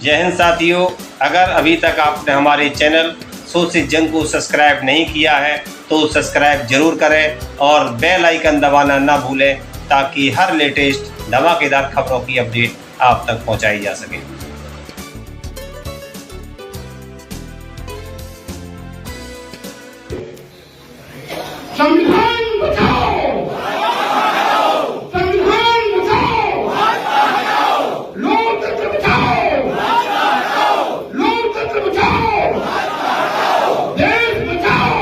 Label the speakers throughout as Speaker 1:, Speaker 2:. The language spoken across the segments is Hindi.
Speaker 1: जय हिंद साथियों, अगर अभी तक आपने हमारे चैनल सोच से जंग को सब्सक्राइब नहीं किया है तो सब्सक्राइब जरूर करें और बेल आइकन दबाना ना भूलें ताकि हर लेटेस्ट धमाकेदार खबरों की अपडेट आप तक पहुंचाई जा सके।
Speaker 2: संविधान बचाओ, संविधान बचाओ, लोकतंत्र बचाओ, लोकतंत्र बचाओ, देश बचाओ,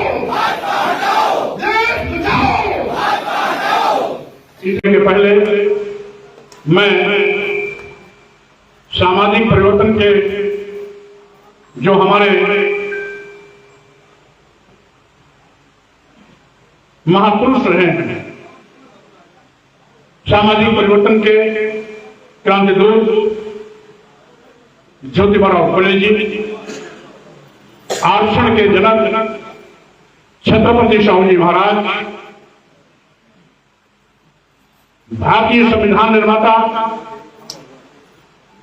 Speaker 2: देश बचाओ। इसके पहले मैं सामाजिक परिवर्तन के जो हमारे महापुरुष रहे हैं, सामाजिक परिवर्तन के क्रांतिदूत ज्योतिबा फुले जी, आरक्षण के जनक छत्रपति शाहू जी महाराज, भारतीय संविधान निर्माता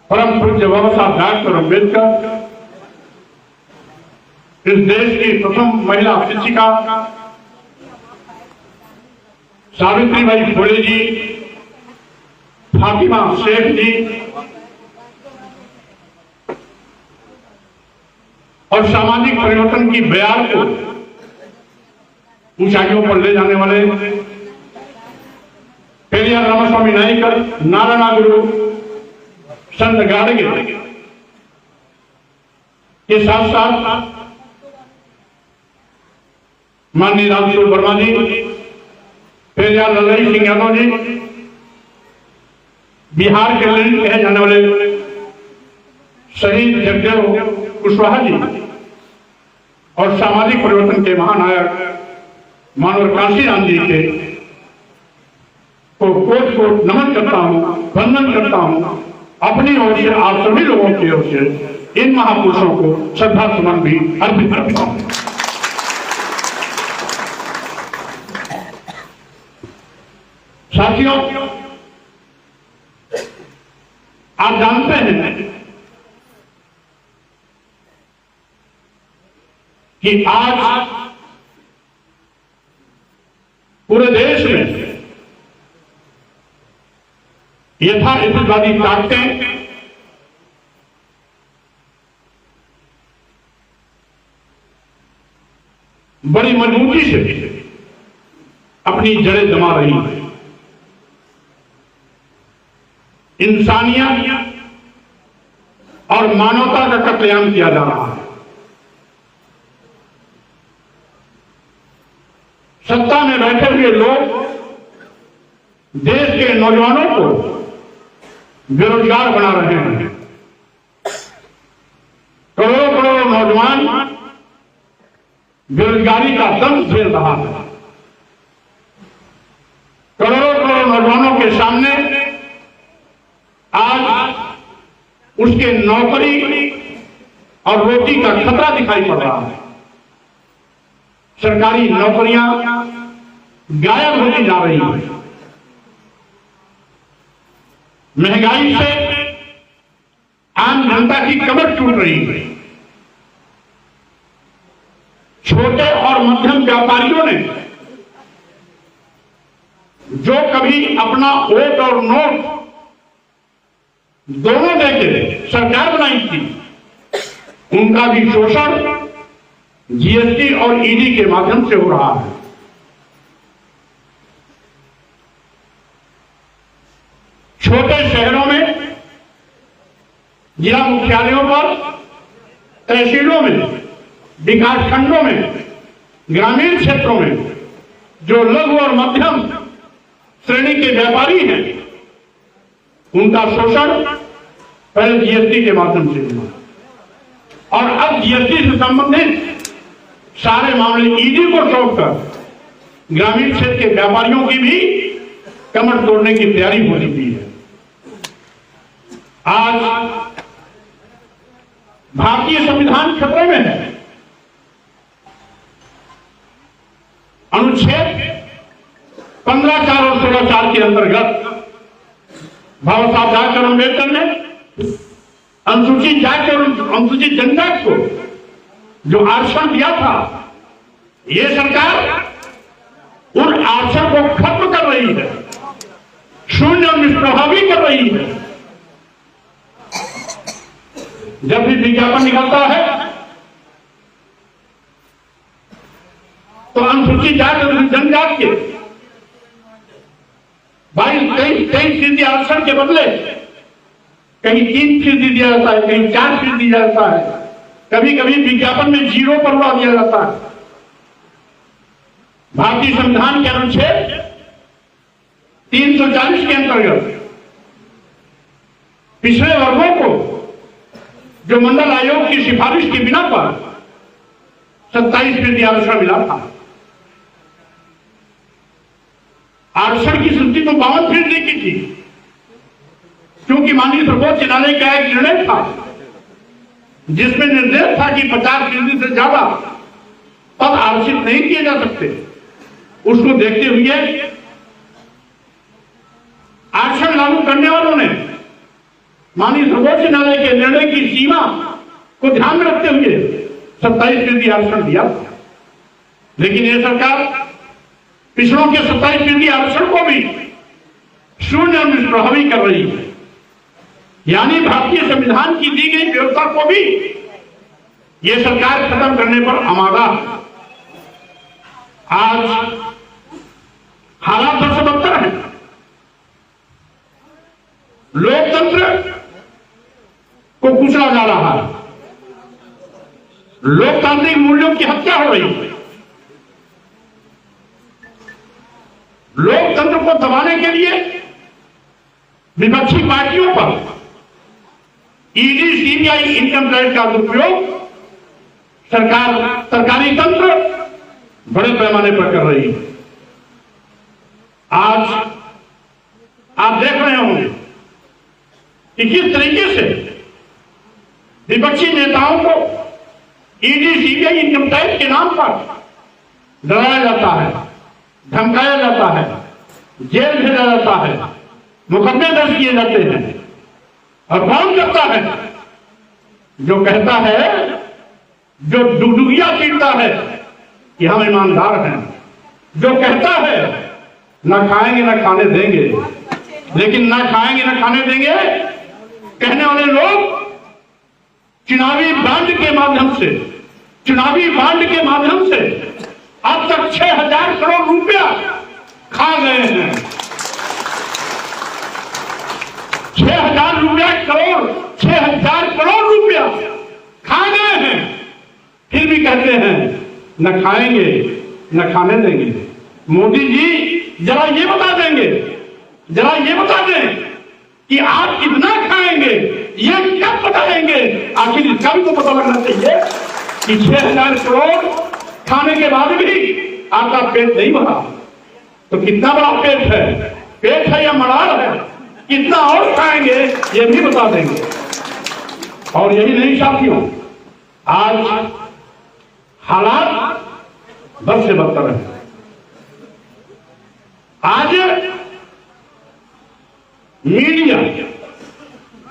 Speaker 2: परम पूज्य बाबा साहब डॉक्टर अम्बेडकर, इस देश की प्रथम महिला शिक्षिका सावित्रीबाई फुले जी, फातिमा शेख जी और सामाजिक परिवर्तन की बयार को ऊंचाइयों पर ले जाने वाले पेरियार रामास्वामी नायकर, नारायण गुरु, संत गाडगे के साथ साथ माननीय रामस्वरूप वर्मा जी, पेरियार लल्लई सिंह यादव जी, बिहार के लेनिन कहे जाने वाले शहीद जगदेव कुशवाहा जी और सामाजिक परिवर्तन के महानायक मानवर कांशीराम जी के को कोट कोट नमन करता हूं, वंदन करता हूं। अपनी ओर से आप सभी लोगों की ओर से इन महापुरुषों को श्रद्धा सुमन भी अर्पित करता हूं। साथियों, आप जानते हैं कि आज पूरे देश में यथास्थितिवादी ताकतें बड़ी मजबूती से अपनी जड़ें जमा रही हैं। इंसानियत और मानवता का कत्लेआम किया जा रहा है। सत्ता में बैठे हुए लोग देश के नौजवानों को बेरोजगार बना रहे हैं। करोड़ों करोड़ों नौजवान बेरोजगारी का दंश झेल रहा है। करोड़ों करोड़ों नौजवानों के सामने आज उसके नौकरी और रोटी का खतरा दिखाई पड़ रहा है। सरकारी नौकरियां गायब होती जा रही हैं। महंगाई से आम जनता की कमर टूट रही है। छोटे और मध्यम व्यापारियों ने जो कभी अपना वोट और नोट दोनों देके सरकार बनाई थी, उनका भी शोषण जीएसटी और ईडी के माध्यम से हो रहा है। छोटे शहरों में, जिला मुख्यालयों पर, तहसीलों में, विकास खंडों में, ग्रामीण क्षेत्रों में जो लघु और मध्यम श्रेणी के व्यापारी हैं, उनका शोषण पहले जीएसटी के माध्यम से हुआ और अब जीएसटी से संबंधित सारे मामले ईडी को सौंपकर ग्रामीण क्षेत्र के व्यापारियों की भी कमर तोड़ने की तैयारी हो चुकी है। आज भारतीय संविधान खतरे में है। अनुच्छेद 15(4) और 16(4) के अंतर्गत बाबा साहब डॉक्टर अम्बेडकर ने अनुसूचित जाति और अनुसूचित जनजाति को जो आरक्षण दिया था, ये सरकार उन आरक्षण को खत्म कर रही है, शून्य और निष्प्रभावी कर रही है। जब भी विज्ञापन निकलता है तो अनुसूचित जाति और जनजाति के 22-23% आरक्षण के बदले कहीं 3% दिया जाता है, कहीं 4% दिया जाता है, कभी कभी विज्ञापन में 0 पर उड़ा दिया जाता है। भारतीय संविधान के अनुच्छेद 340 के अंतर्गत पिछड़े वर्गों को जो मंडल आयोग की सिफारिश के बिना पर 27% आरक्षण मिला था। आरक्षण की स्थिति तो 52% की थी, क्योंकि माननीय सर्वोच्च न्यायालय का एक निर्णय था जिसमें निर्देश था कि 50% से ज्यादा पद आरक्षित नहीं किए जा सकते। उसको देखते हुए आरक्षण लागू करने वालों ने माननीय सर्वोच्च न्यायालय के निर्णय की सीमा को ध्यान में रखते हुए 27% आरक्षण दिया था। लेकिन यह सरकार पिछड़ों के 27% आरक्षण को भी शून्य और निष्प्रभावी कर रही है, यानी भारतीय संविधान की दी गई व्यवस्था को भी यह सरकार खत्म करने पर आमादा है। आज हालात सबसे बदतर है। लोकतंत्र को कुचला जा रहा है, लोकतांत्रिक मूल्यों की हत्या हो रही है। लोकतंत्र को दबाने के लिए विपक्षी पार्टियों पर ईडी, सीबीआई, इनकम टैक्स का दुरुपयोग सरकारी तंत्र बड़े पैमाने पर कर रही है। आज आप देख रहे होंगे कि किस तरीके से विपक्षी नेताओं को ईडी, सीबीआई, इनकम टैक्स के नाम पर डराया जाता है, धमकाया जाता है, जेल भेजा जाता है, मुकदमे दर्ज किए जाते हैं। और कौन करता है? जो कहता है, जो डुगडुगिया पीटता है कि हम ईमानदार हैं, जो कहता है ना खाएंगे ना खाने देंगे, लेकिन ना खाएंगे ना खाने देंगे कहने वाले लोग चुनावी बांड के माध्यम से अब तक 6,000 करोड़ रुपया खा गए हैं। 6,000 करोड़ रुपया खा गए हैं, फिर भी कहते हैं न खाएंगे न खाने देंगे। मोदी जी जरा ये बता दें कि आप कितना खाएंगे, ये कब बताएंगे? आखिर इसका भी तो पता लगना चाहिए कि 6,000 करोड़ खाने के बाद भी आपका पेट नहीं भरा, तो कितना बड़ा पेट है या मड़ार है, कितना और खाएंगे ये भी बता देंगे। और यही नहीं साथियों, आज हालात बद से बदतर है। आज मीडिया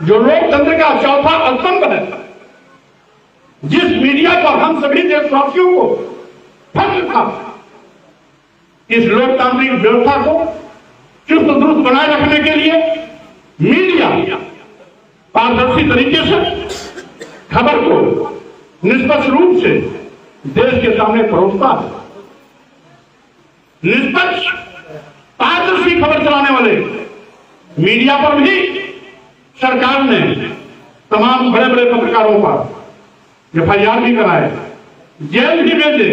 Speaker 2: जो लोकतंत्र का चौथा स्तंभ है, जिस मीडिया पर हम सभी देशवासियों को फख्र था, इस लोकतांत्रिक व्यवस्था को चुस्त दुरुस्त बनाए रखने के लिए मीडिया पारदर्शी तरीके से खबर को निष्पक्ष रूप से देश के सामने परोसता है। निष्पक्ष पारदर्शी खबर चलाने वाले मीडिया पर भी सरकार ने तमाम बड़े बड़े पत्रकारों पर FIR भी कराए, जेल भी भेजे,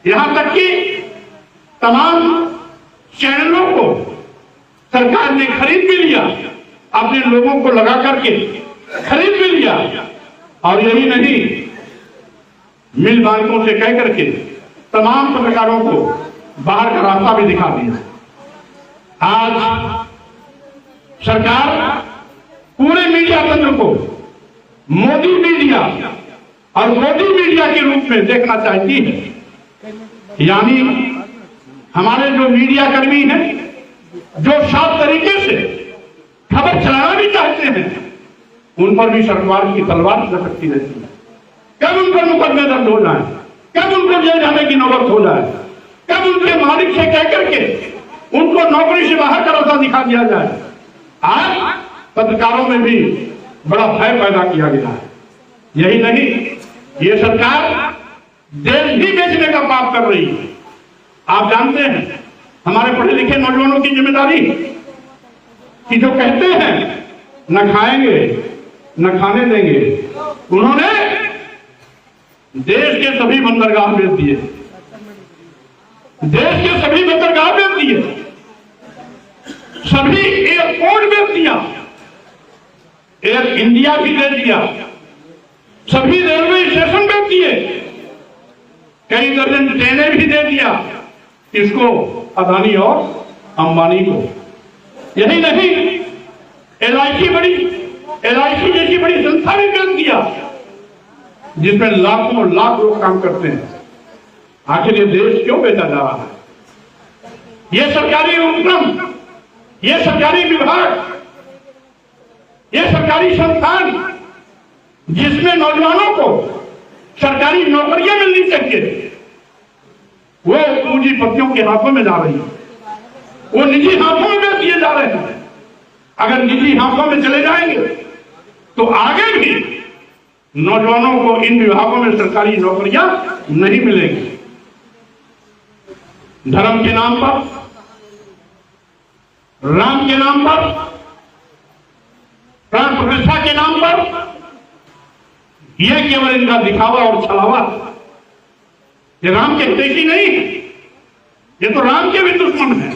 Speaker 2: यहां तक कि तमाम चैनलों को सरकार ने खरीद भी लिया, अपने लोगों को लगा करके खरीद भी लिया। और यही नहीं, मिल मालिकों से कह करके तमाम पत्रकारों को बाहर का रास्ता भी दिखा दिया। आज सरकार पूरे मीडिया तंत्र को मोदी मीडिया और मोदी मीडिया के रूप में देखना चाहती है, यानी हमारे जो मीडिया कर्मी हैं, जो साफ तरीके से खबर चलाना भी चाहते हैं, उन पर भी सरकार की तलवार लटकती रहती है। कब उन पर मुकदमे दर्ज हो जाए, कब उनको जेल जाने की नौबत हो जाए, कब उनके मालिक से कह करके उनको नौकरी से बाहर का रास्ता दिखा दिया जाए। आज पत्रकारों में भी बड़ा भय पैदा किया गया है। यही नहीं, ये सरकार देश भी बेचने का पाप कर रही है। आप जानते हैं हमारे पढ़े लिखे नौजवानों की जिम्मेदारी कि जो कहते हैं न खाएंगे न खाने देंगे, उन्होंने देश के सभी बंदरगाह बेच दिए, देश के सभी बंदरगाह बेच दिए, सभी एयरपोर्ट बेच दिया, एयर इंडिया भी दे दिया, सभी रेलवे स्टेशन बेच दिए, कई दर्जन ट्रेनें भी दे दिया, इसको अदानी और अंबानी को। यही नहीं, एलआईसी जैसी बड़ी संस्था भी बेच दिया, जिसमें लाखों लाख लोग काम करते हैं। आखिर ये देश क्यों बेचा जा रहा है? ये सरकारी उपक्रम, ये सरकारी विभाग, ये सरकारी संस्थान जिसमें नौजवानों को सरकारी नौकरियां मिलनी चाहिए, वो पूंजीपतियों के हाथों में जा रही है, वो निजी हाथों में बेच दिए जा रहे हैं। अगर निजी हाथों में चले जाएंगे तो आगे भी नौजवानों को इन विभागों में सरकारी नौकरियां नहीं मिलेंगी। धर्म के नाम पर, राम के नाम पर, प्राण प्रतिष्ठा के नाम पर, यह केवल इनका दिखावा और छलावा। ये राम के हितैषी नहीं है, ये तो राम के भी दुश्मन है,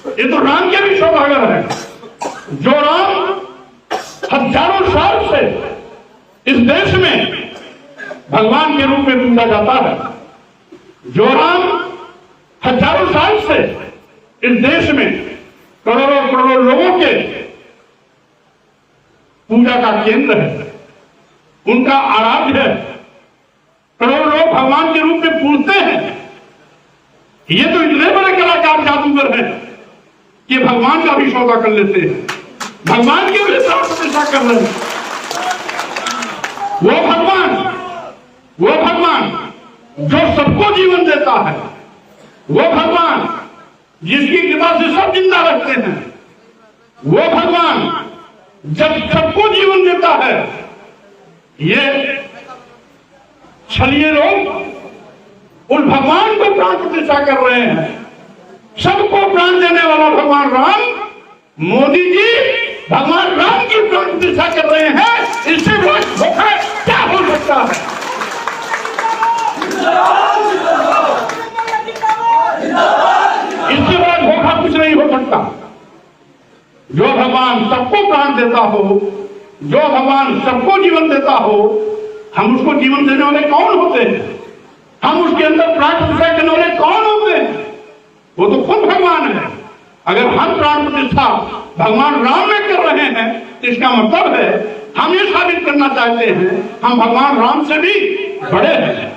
Speaker 2: ये तो राम के भी सौदागर है। जो राम हजारों साल से इस देश में भगवान के रूप में पूजा जाता है, जो राम हजारों साल से इस देश में करोड़ों करोड़ों लोगों के पूजा का केंद्र है, उनका आराध्य है, करोड़ों लोग भगवान के रूप में पूजते हैं। ये तो इतने बड़े कलाकार जादूगर हैं कि भगवान का भी सौदा कर लेते हैं, भगवान की भी प्राण प्रतिष्ठा कर रहे हैं। वो भगवान जो सबको जीवन देता है, वो भगवान जिसकी कृपा से सब जिंदा रहते हैं, वो भगवान जब सबको जीवन देता है, ये छलिए लोग उन भगवान को प्राण प्रतिष्ठा कर रहे हैं। सबको प्राण देने वाला भगवान राम, मोदी जी भगवान राम की प्राण प्रतिष्ठा कर रहे हैं। इससे बड़ा धोखा क्या हो सकता है? इससे बड़ा धोखा कुछ नहीं हो सकता। जो भगवान सबको प्राण देता हो, जो भगवान सबको जीवन देता हो, हम उसको जीवन देने वाले कौन होते हैं? हम उसके अंदर प्राण प्रतिष्ठा करने वाले कौन होते हैं? वो तो खुद भगवान है। अगर हम प्राण प्रतिष्ठा भगवान राम में कर रहे हैं तो इसका मतलब है हम ये साबित करना चाहते हैं हम भगवान राम से भी बड़े हैं।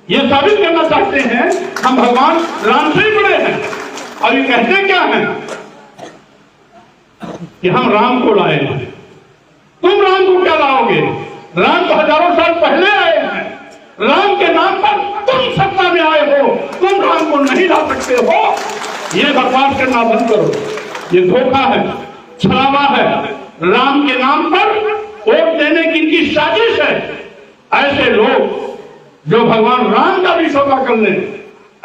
Speaker 2: ये साबित करना चाहते हैं हम भगवान राम से ही बड़े हैं। और ये कहते क्या है कि हम राम को लाए हैं। तुम राम को क्या लाओगे? राम तो हजारों साल पहले आए हैं। राम के नाम पर तुम सत्ता में आए हो, तुम राम को नहीं ला सकते हो। ये बकवास करना बंद करो। ये धोखा है, छलावा है। राम के नाम पर वोट देने की इनकी साजिश है। ऐसे लोग जो भगवान राम का भी सौदा कर लें,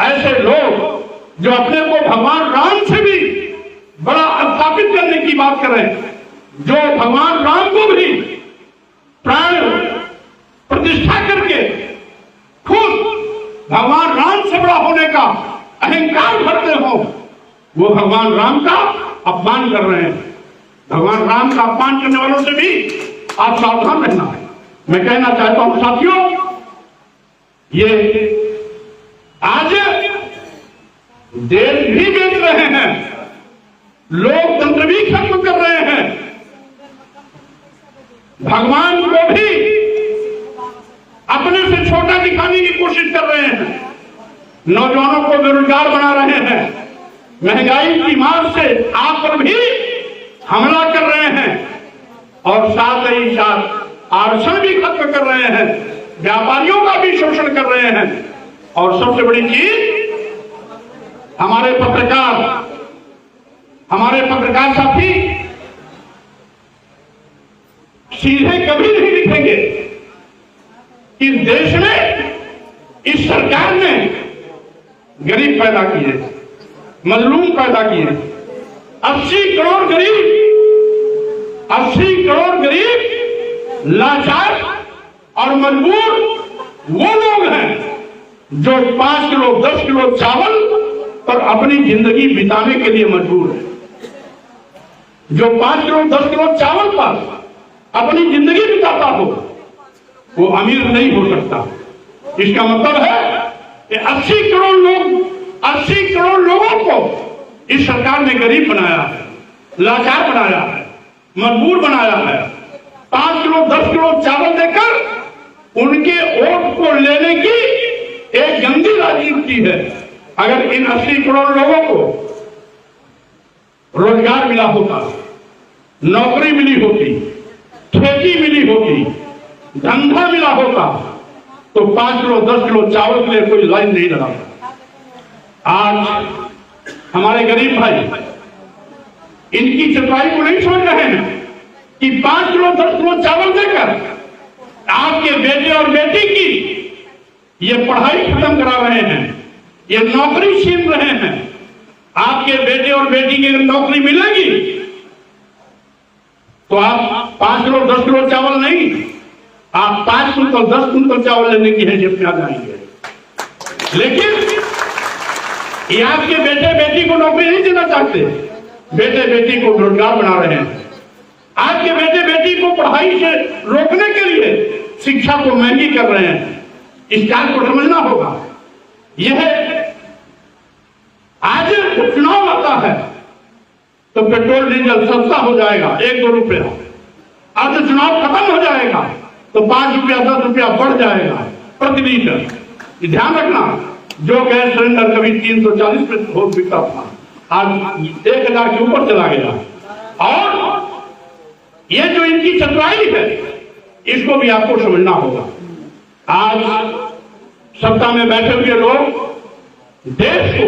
Speaker 2: ऐसे लोग जो अपने को भगवान राम से भी बड़ा स्थापित करने की बात करें, जो भगवान राम को भी प्राण प्रतिष्ठा करके खुद भगवान राम से बड़ा होने का अहंकार भरते हो, वो भगवान राम का अपमान कर रहे हैं। भगवान राम का अपमान करने वालों से भी आप सावधान रहना है। मैं कहना चाहता हूं साथियों, ये आज देश भी बेच रहे हैं, लोकतंत्र भी खत्म कर रहे हैं, भगवान को भी अपने से छोटा दिखाने की कोशिश कर रहे हैं, नौजवानों को बेरोजगार बना रहे हैं, महंगाई की मार से आप पर भी हमला कर रहे हैं। और साथ ही साथ आरक्षण भी खत्म कर रहे हैं, व्यापारियों का भी शोषण कर रहे हैं। और सबसे बड़ी चीज, हमारे पत्रकार साथी सीधे कभी नहीं लिखेंगे कि देश में इस सरकार ने गरीब पैदा किए, मजलूम पैदा किए। 80 करोड़ गरीब लाचार और मजबूर वो लोग हैं जो 5 किलो 10 किलो चावल पर अपनी जिंदगी बिताने के लिए मजबूर है। जो 5 किलो 10 किलो चावल पर अपनी जिंदगी बिताता हो वो अमीर नहीं हो सकता। इसका मतलब है कि 80 करोड़ लोगों को इस सरकार ने गरीब बनाया है, लाचार बनाया है, मजबूर बनाया है। 5 किलो 10 किलो चावल देकर उनके वोट को लेने की एक गंदी राजनीति है। अगर इन 80 करोड़ लोगों को रोजगार मिला होता, नौकरी मिली होती, खेती मिली होती, धंधा मिला होता, तो 5 किलो 10 किलो चावल के लिए कोई लाइन नहीं लगा। आज हमारे गरीब भाई इनकी चतुराई को नहीं समझ रहे हैं कि 5 किलो 10 किलो चावल देकर आपके बेटे और बेटी की ये पढ़ाई खत्म करा रहे हैं, ये नौकरी छीन रहे हैं। आपके बेटे और बेटी की अगर नौकरी मिलेगी तो आप 5 किलो 10 किलो चावल नहीं, आप 5 कुंटल 10 कुंटल चावल लेने की हैसियत में आ जाएंगे। लेकिन ये आपके बेटे बेटी को नौकरी नहीं देना चाहते, बेटे बेटी को रोजगार बना रहे हैं। आपके बेटे बेटी को पढ़ाई से रोकने के लिए शिक्षा को महंगी कर रहे हैं। इस बात को समझना होगा। यह आज चुनाव आता है तो पेट्रोल डीजल सस्ता हो जाएगा 1-2 रुपया, आज चुनाव खत्म हो जाएगा तो 5 रुपया 10 रुपया बढ़ जाएगा प्रति लीटर। ध्यान रखना, जो गैस सिलेंडर कभी 340 पे हो बिकता था, आज 1000 के ऊपर चला गया। और ये जो इनकी चतुराई है इसको भी आपको समझना होगा। आज सत्ता में बैठे हुए लोग देश को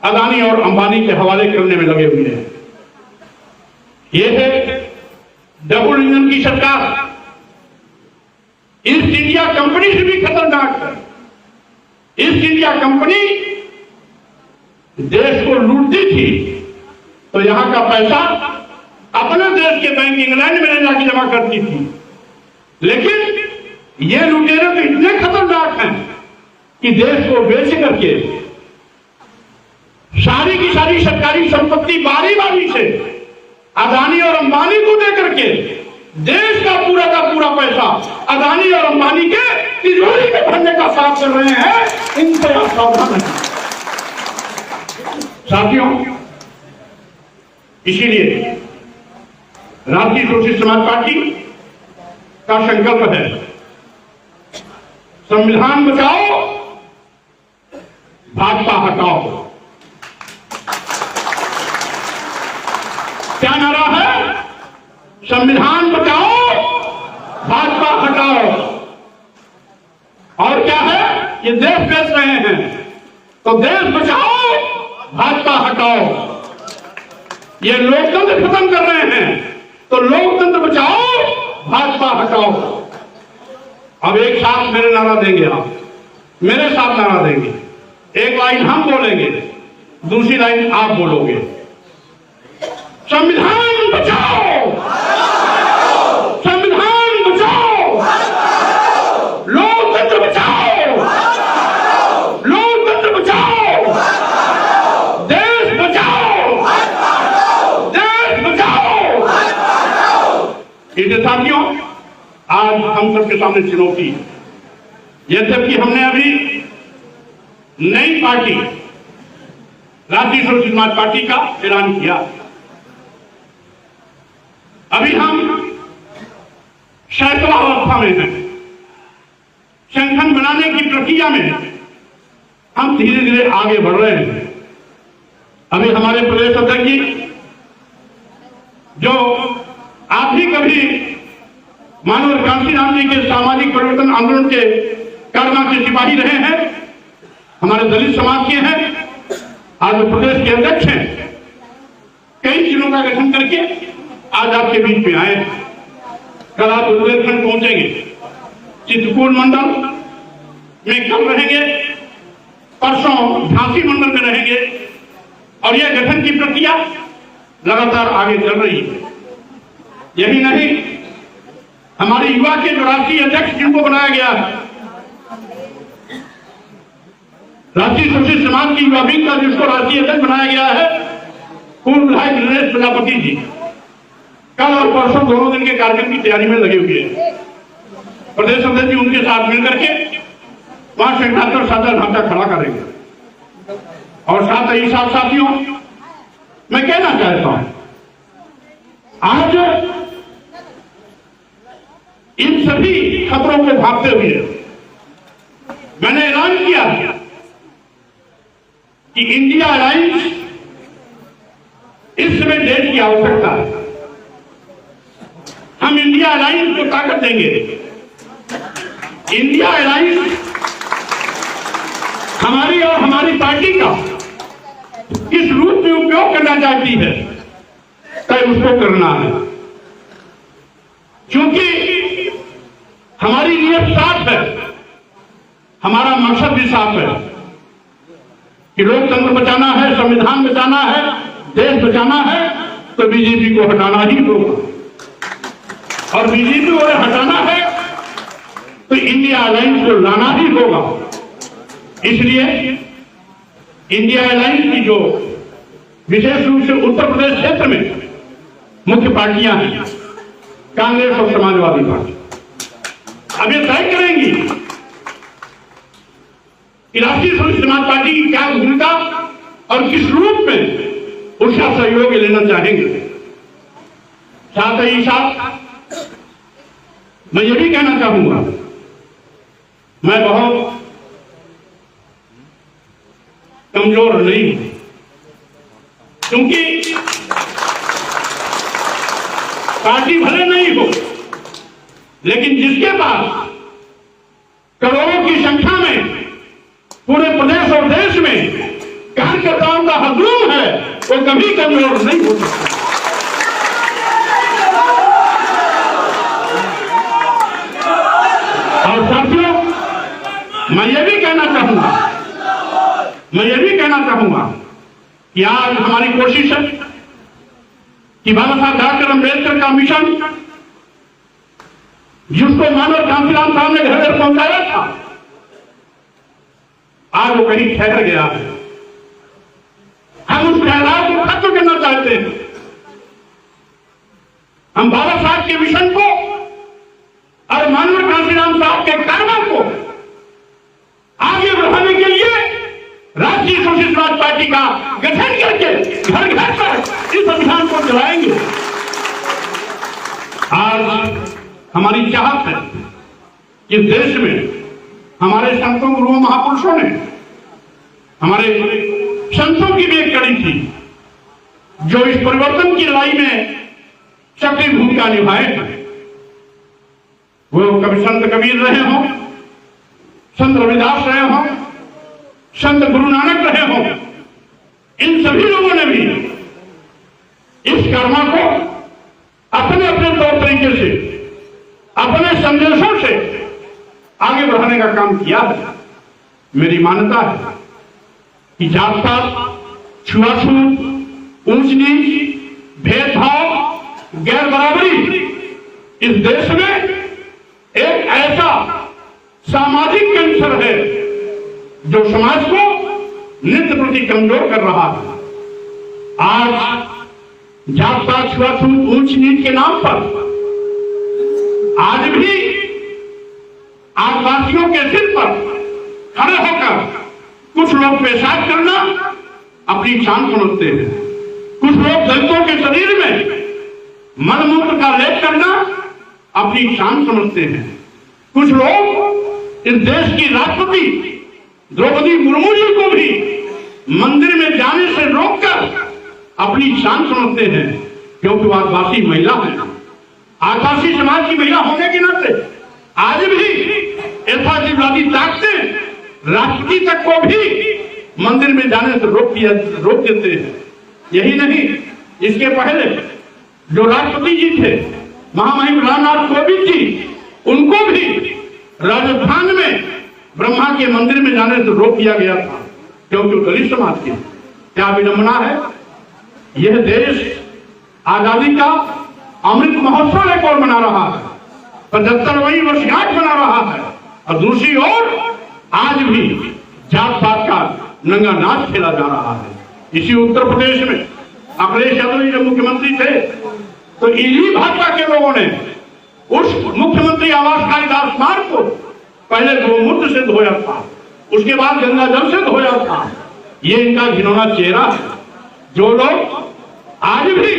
Speaker 2: अदानी और अंबानी के हवाले करने में लगे हुए हैं। ये है डबल इंजन की सरकार। ईस्ट इंडिया कंपनी से भी खतरनाक है। ईस्ट इंडिया कंपनी देश को लूटती थी तो यहां का पैसा अपने देश के बैंक इंग्लैंड में ले जाकर जमा करती थी। लेकिन ये लुटेरे तो इतने खतरनाक हैं कि देश को बेच करके सारी की सारी सरकारी संपत्ति बारी बारी से अदानी और अंबानी को दे करके देश का पूरा पैसा अदानी और अंबानी के तिजोरी में भरने का काम कर रहे हैं। इनसे आप सावधान हैं साथियों। इसीलिए राष्ट्रीय सोशलिस्ट समाज पार्टी का संकल्प है, संविधान बचाओ, भाजपा हटाओ। क्या नारा है? संविधान बचाओ, भाजपा हटाओ। और क्या है? ये देश बेच रहे हैं तो देश बचाओ, भाजपा हटाओ। ये लोकतंत्र खत्म कर रहे हैं तो लोकतंत्र बचाओ, भाजपा हटाओ। अब एक साथ मेरे नारा देंगे, आप मेरे साथ नारा देंगे। एक लाइन हम बोलेंगे, दूसरी लाइन आप बोलोगे। संविधान बचाओ, संविधान बचाओ, लोकतंत्र बचाओ, लोकतंत्र बचाओ, देश बचाओ, देश बचाओ। इसलिए साथियों, आज हम सबके सामने चुनौती है। यद्यपि हमने अभी नई पार्टी राष्ट्रीय सोशलिस्ट समाज पार्टी का ऐलान किया, अभी हम सैकड़ा अवस्था में हैं। संगठन बनाने की प्रक्रिया में हम धीरे धीरे आगे बढ़ रहे हैं। अभी हमारे प्रदेश अध्यक्ष जी जो आप ही कभी मानव कांशीराम जी के सामाजिक परिवर्तन आंदोलन के कर्मा के सिपाही रहे हैं, हमारे दलित समाज के हैं, आज प्रदेश के अध्यक्ष हैं। कई जिलों का गठन करके आज आपके बीच में आए। कल आप बुंदेलखंड पहुंचेंगे, चित्रकूट मंडल में कल रहेंगे, परसों झांसी मंडल में रहेंगे और यह गठन की प्रक्रिया लगातार आगे चल रही है। यही नहीं, हमारे युवा के जो राष्ट्रीय अध्यक्ष जिनको बनाया गया है, राष्ट्रीय शोषित समाज की युवा विंग का जिसको राष्ट्रीय अध्यक्ष बनाया गया है, पूर्व विधायक नरेश प्रजापति जी कल और परसों दोनों दिन के कार्यक्रम की तैयारी में लगे हुए हैं। प्रदेश अध्यक्ष जी उनके साथ मिलकर के वहां संगठनात्मक साझा ढांचा खड़ा करेंगे। और साथ ही साथ साथियों, मैं कहना चाहता हूं, आज इन सभी खतरों को भागते हुए मैंने ऐलान किया कि इंडिया अलायंस इस समय देश की आवश्यकता है। हम इंडिया अलायंस को ताकत देंगे। इंडिया अलायंस हमारी और हमारी पार्टी का किस रूप में उपयोग करना चाहती है, तय उसको करना है। क्योंकि हमारी नीयत साफ है, हमारा मकसद भी साफ है कि लोकतंत्र बचाना है, संविधान बचाना है, देश बचाना है, तो बीजेपी को हटाना ही होगा। और बीजेपी को हटाना है तो इंडिया अलायंस को लाना ही होगा। इसलिए इंडिया अलायंस की जो विशेष रूप से उत्तर प्रदेश क्षेत्र में मुख्य पार्टियां हैं, कांग्रेस और समाजवादी पार्टी, अब ये तय करेंगी कि राष्ट्रीय स्वतंत्र समाज पार्टी की क्या भूमिका और किस रूप में उसका सहयोग लेना चाहेंगे। साथ ही साथ मैं ये भी कहना चाहूंगा, मैं बहुत कमजोर नहीं हूं, क्योंकि पार्टी भले नहीं हो, लेकिन जिसके पास करोड़ों की संख्या में पूरे प्रदेश और देश में कार्यकर्ताओं का हजूम है, वो कभी कमजोर नहीं हो सकता। और साथियों, मैं ये भी कहना चाहूंगा कि आज हमारी कोशिश है कि बाबा साहब डॉक्टर अम्बेडकर का मिशन, जिसको मानव कांशीराम साहब ने घर घर पहुंचाया था, आज वो कहीं ठहर गया है। हम उस ठहराव को खत्म करना चाहते हैं। हम बाबा साहब के मिशन को और मानव कांशीराम साहब के कार्यों को आगे बढ़ाने के लिए राष्ट्रीय शोषित समाज पार्टी का गठन करके घर घर पर इस अभियान को चलाएंगे। आज हमारी चाहत है कि देश में हमारे संतों, गुरुओं, महापुरुषों ने, हमारे संतों की भी एक कड़ी थी जो इस परिवर्तन की लड़ाई में सक्रिय भूमिका निभाए हैं। वो कभी संत कबीर रहे हों, संत रविदास रहे हों, संत गुरु नानक रहे हों, इन सभी लोगों ने भी इस कर्मा को अपने अपने तौर तरीके से, अपने संदेशों से आगे बढ़ाने का काम किया है। मेरी मान्यता है कि जात पात, छुआछूत, ऊंच नीच, भेदभाव, गैर बराबरी इस देश में एक ऐसा सामाजिक कैंसर है जो समाज को नित्य प्रति कमजोर कर रहा है। आज जात पात, छुआछूत, ऊंच नीच के नाम पर आज भी आदिवासियों के सिर पर खड़े होकर कुछ लोग पेशाब करना अपनी शान समझते हैं, कुछ लोग दलितों के शरीर में मलमूत्र का लेप करना अपनी शान समझते हैं, कुछ लोग इस देश की राष्ट्रपति द्रौपदी मुर्मू जी को भी मंदिर में जाने से रोककर अपनी शान समझते हैं, क्योंकि वह आदिवासी महिला है। आदिवासी समाज की महिला होने के नाते आज भी यथार्थवादी ताकतें राष्ट्रपति तक को भी मंदिर में जाने से रोक देते हैं। यही नहीं, इसके पहले जो राष्ट्रपति जी थे महामहिम रामनाथ कोविंद जी, उनको भी राजस्थान में ब्रह्मा के मंदिर में जाने से रोक दिया गया था, क्योंकि दलित समाज के। क्या विडंबना है। यह देश आजादी का अमृत महोत्सव एक और मना रहा है, 75वीं वर्षगांठ मना रहा है, और दूसरी ओर आज भी जात पात का नंगा नाच खेला जा रहा है। इसी उत्तर प्रदेश में अखिलेश यादव जी जब मुख्यमंत्री थे तो इन्हीं भाजपा के लोगों ने उस मुख्यमंत्री आवास कालिदास मार्ग को पहले गोमूत्र से धोया था, उसके बाद गंगा जल से धोया था। ये इनका घिनौना चेहरा है। जो लोग आज भी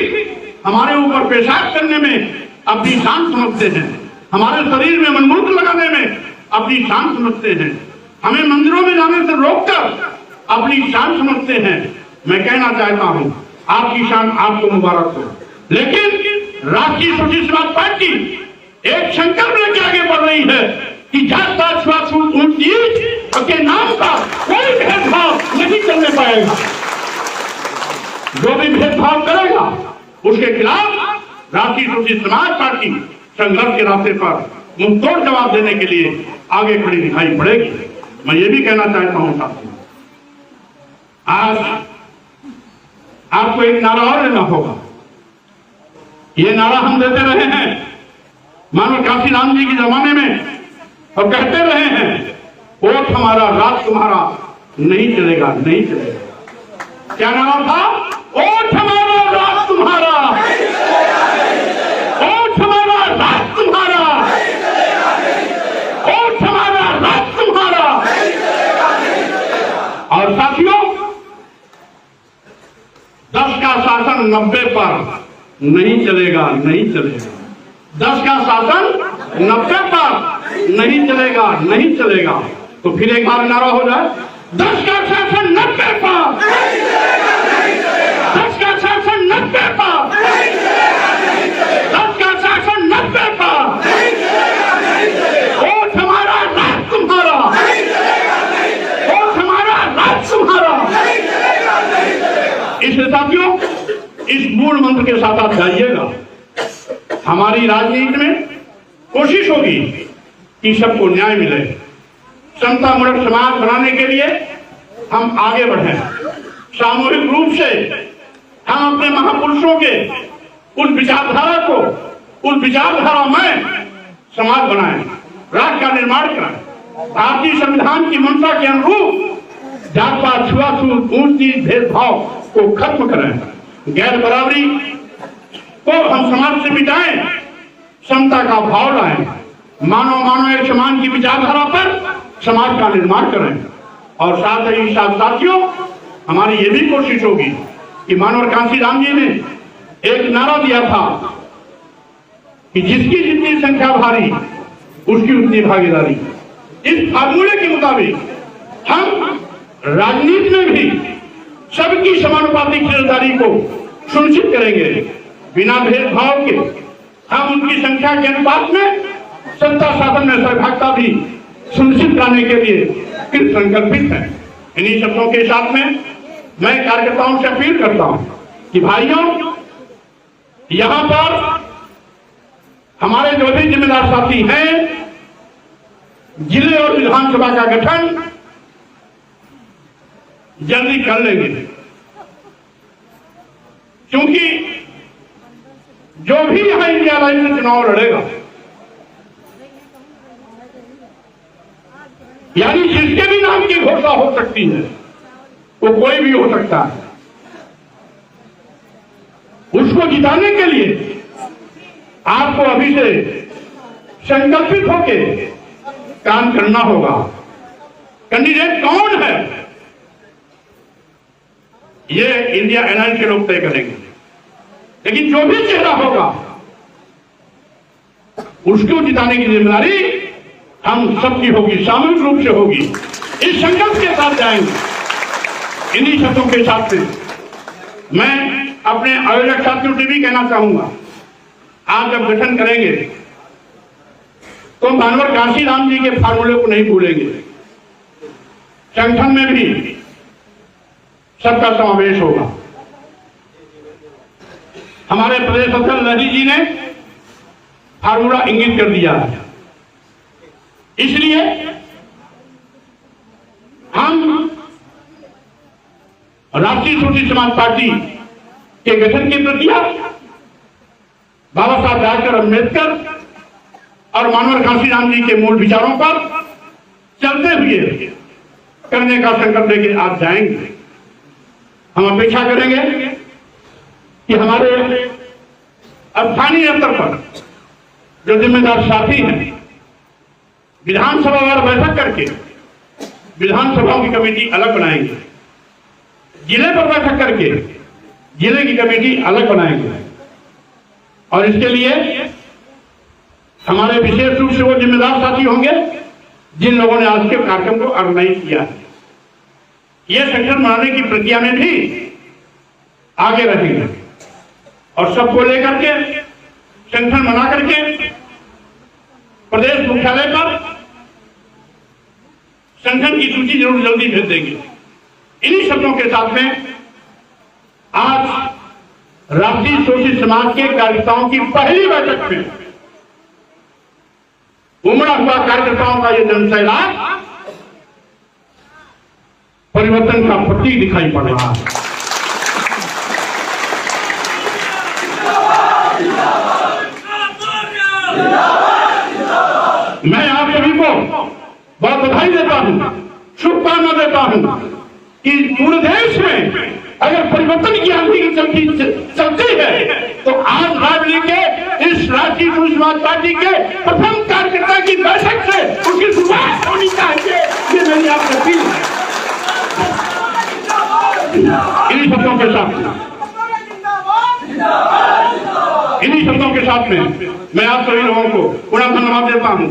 Speaker 2: हमारे ऊपर पेशाब करने में अपनी शान समझते हैं, हमारे शरीर में मनमूत्र लगाने में अपनी शान समझते हैं, हमें मंदिरों में जाने से रोककर अपनी शान समझते हैं, मैं कहना चाहता हूं आपकी शान आपको मुबारक हो। लेकिन राष्ट्रीय सोशलिस्ट समाज पार्टी एक संकल्प लेके आगे बढ़ रही है कि जात पात के नाम का कोई भेदभाव नहीं करने पाएगा। जो भी भेदभाव करेगा उसके खिलाफ राष्ट्रीय सोशलिस्ट समाज पार्टी संघर्ष के रास्ते पर मुंहतोड़ जवाब देने के लिए आगे खड़ी दिखाई पड़ेगी। मैं ये भी कहना चाहता हूं साथियों, आज आपको एक नारा और लेना होगा। ये नारा हम देते रहे हैं मानो काशीराम जी के जमाने में, और कहते रहे हैं वोट हमारा राज तुम्हारा, नहीं चलेगा, नहीं चलेगा। क्या नारा था? वोट हमारा राज तुम्हारा, वोट हमारा राज तुम्हारा, वोट हमारा राज तुम्हारा। और साथियों, 10 का शासन 90 पर नहीं चलेगा, नहीं चलेगा। 10 का शासन 90 पर नहीं चलेगा, नहीं चलेगा। तो फिर एक बार नारा हो जाए, 10 का शासन 90 पर, 10 का शासन 90 पर, 10 का शासन 90 पर। वोट हमारा राज तुम्हारा, वोट हमारा राज तुम्हारा। इसलिए साथियों, इस मूल मंत्र के साथ आप जाइएगा। हमारी राजनीति में कोशिश होगी कि सबको न्याय मिले, समतामूलक समाज बनाने के लिए हम आगे बढ़ें। सामूहिक रूप से हम अपने महापुरुषों के उस विचारधारा को, उस विचारधारा में समाज बनाएं, राष्ट्र का निर्माण कराएं। भारतीय संविधान की मंशा के अनुरूप जात पात, छुआछूत, ऊंच नीच भेदभाव को खत्म करें, गैर बराबरी को हम समाज से मिटाएं, समता का भाव लाएं, मानव मानव एक समान की विचारधारा पर समाज का निर्माण करें। और साथ ही साथ साथियों, हमारी ये भी कोशिश होगी कि मानव काशीराम जी ने एक नारा दिया था कि जिसकी जितनी संख्या भारी उसकी उतनी भागीदारी। इस फार्मूले के मुताबिक हम राजनीति में भी सबकी समानुपातिक हिस्सेदारी को सुनिश्चित करेंगे, बिना भेदभाव के। हम उनकी संख्या के अनुपात में सत्ता शासन में सहभागिता भी सुनिश्चित कराने के लिए फिर संकल्पित है। इन्हीं शब्दों के साथ में मैं कार्यकर्ताओं से अपील करता हूं कि भाइयों, यहां पर हमारे जो भी जिम्मेदार साथी हैं, जिले और विधानसभा का गठन जल्दी कर लेंगे, क्योंकि जो भी यहां इंडिया लाइन में चुनाव लड़ेगा, यानी जिसके भी नाम की घोषणा हो सकती है, वो कोई भी हो सकता है, उसको जिताने के लिए आपको अभी से संकल्पित होके काम करना होगा। कैंडिडेट कौन है ये इंडिया अलायंस के लोग तय करेंगे, लेकिन जो भी चेहरा होगा उसको जिताने की जिम्मेदारी हम सबकी होगी, सामूहिक रूप से होगी। इस संकल्प के साथ जाएंगे। इन्हीं शब्दों के साथ में मैं अपने आयोजक साथियों से भी कहना चाहूंगा, आज जब गठन करेंगे तो मानवर काशीराम जी के फार्मूले को नहीं भूलेंगे। संगठन में भी सबका समावेश होगा। हमारे प्रदेश अध्यक्ष लहरी जी ने फार्मूला इंगित कर दिया है। इसलिए हम राष्ट्रीय सूची समाज पार्टी के गठन की प्रक्रिया बाबा साहब डॉक्टर अम्बेडकर और मानवर काशीराम जी के मूल विचारों पर चलते हुए करने का संकल्प लेके आज जाएंगे। हम अपेक्षा करेंगे कि हमारे स्थानीय स्तर पर जो जिम्मेदार साथी हैं विधानसभा वार बैठक करके विधानसभाओं की कमेटी अलग बनाएंगे, जिले पर बैठक करके जिले की कमेटी अलग बनाएंगे और इसके लिए हमारे विशेष रूप से वो जिम्मेदार साथी होंगे जिन लोगों ने आज के कार्यक्रम को ऑर्गेनाइज किया है। यह संगठन बनाने की प्रक्रिया में भी आगे रहेंगे और सबको लेकर के संगठन बना करके प्रदेश मुख्यालय पर संगठन की सूची जरूर जल्दी भेज देंगे। इन्हीं शब्दों के साथ में आज राष्ट्रीय शोषित समाज के कार्यकर्ताओं की पहली बैठक में उमड़ा हुआ कार्यकर्ताओं का यह जनसैलाब परिवर्तन का प्रतीक दिखाई पड़ रहा है। मैं आप सभी को बहुत बधाई देता हूं, शुभकामना देता हूं कि पूरे देश में अगर परिवर्तन की आंधी चलती है तो आज रायबरेली के इस राष्ट्रीय शोषित समाज पार्टी के प्रथम कार्यकर्ता की बैठक से उसकी शुरुआत होनी चाहिए। ये मेरी आपसे अपील है। इन्हीं शब्दों के साथ में मैं आप सभी लोगों को पुनः धन्यवाद देता हूं।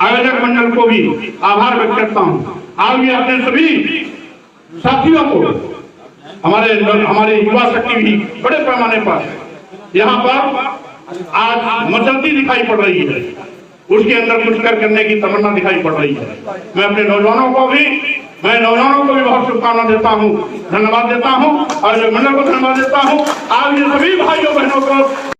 Speaker 2: आयोजक मंडल को भी आभार व्यक्त करता हूं। आज भी अपने सभी साथियों को हमारे युवा शक्ति भी बड़े पैमाने पर यहाँ पर आज मचलती दिखाई पड़ रही है, उसके अंदर कुछ करने की तमन्ना दिखाई पड़ रही है। मैं अपने नौजवानों को भी बहुत शुभकामना देता हूँ, धन्यवाद देता हूँ और मंडल को धन्यवाद देता हूँ। आज ये सभी भाइयों बहनों को